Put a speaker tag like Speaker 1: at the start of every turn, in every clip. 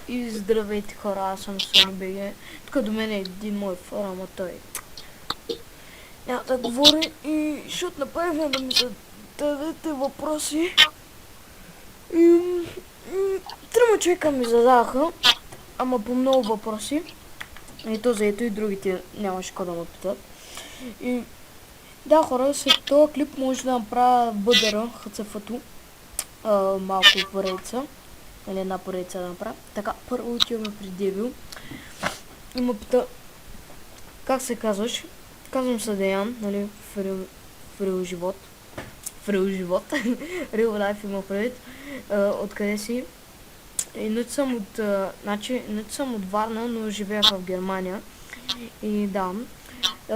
Speaker 1: И здравейте хора, аз съм SonyBG. Тук до мен е един мой фора, ама той няма да говори и ще направим да ми зададете въпроси. Трима човека ми зададаха, ама по много въпроси. И то заето и другите нямаше какво да ме питат. И да, хора, след този клип може да направя бъдъра, хцф-то, малко поредица. Или една поредица да направя. Така, първо отиваме при Девил. И ме пита, как се казваш? Казвам се Деян, нали, в реал живот. В реал живот. Real life има предвид. Откъде си? Иначе съм от, съм от Варна, но живея в Германия. И да,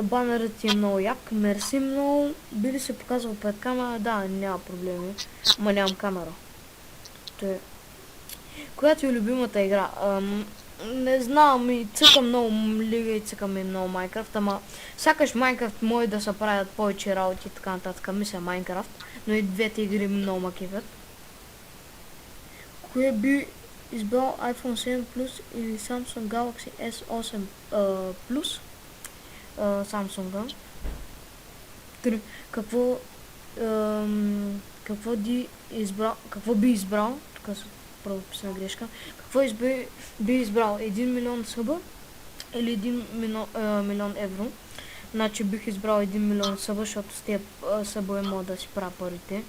Speaker 1: банерът ти е много як. Мерси много. Би ли се показвал пред камера? Да, няма проблеми. Ма нямам камера. Коя ти е любимата игра? Не знам, и цъкам много Лига и цъкам и много Майнкрафт, ама сякаш Майнкрафт може да се правят повече работи и така нататък. Мисля Майнкрафт, но и двете игри много ма кефят. Кое би избрал iPhone 7 Plus или Samsung Galaxy S8 Plus? Samsung. Какво би избрал? Тук са правописна грешка. Какво би избрал? 1 милион съба или 1 милион евро? Значи бих избрал 1 милион съба, защото с тези събове мога да си правя парите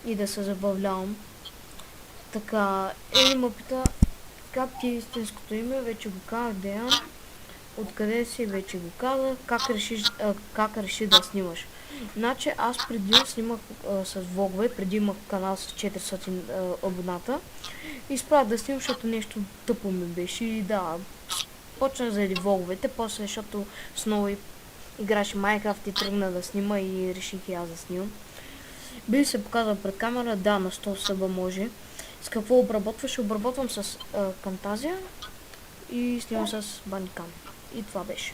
Speaker 1: и да се забавлявам. Така, ме пита, как ти е истинското име? Вече го казах, Деян. Откъде си? Вече го казах. Как реши да снимаш? Значи аз преди снимах с влогове, преди имах канал с 400 абоната и спрях да снимам, защото нещо тъпо ми беше и да, почнах заради влоговете, после защото снова играше Майнкрафт и тръгна да снима и реших и аз да снимам. Би се показал пред камера? Да, на 100 съба може. С какво обработваш? Обработвам с Camtasia и снимам с Bandicam. И това беше.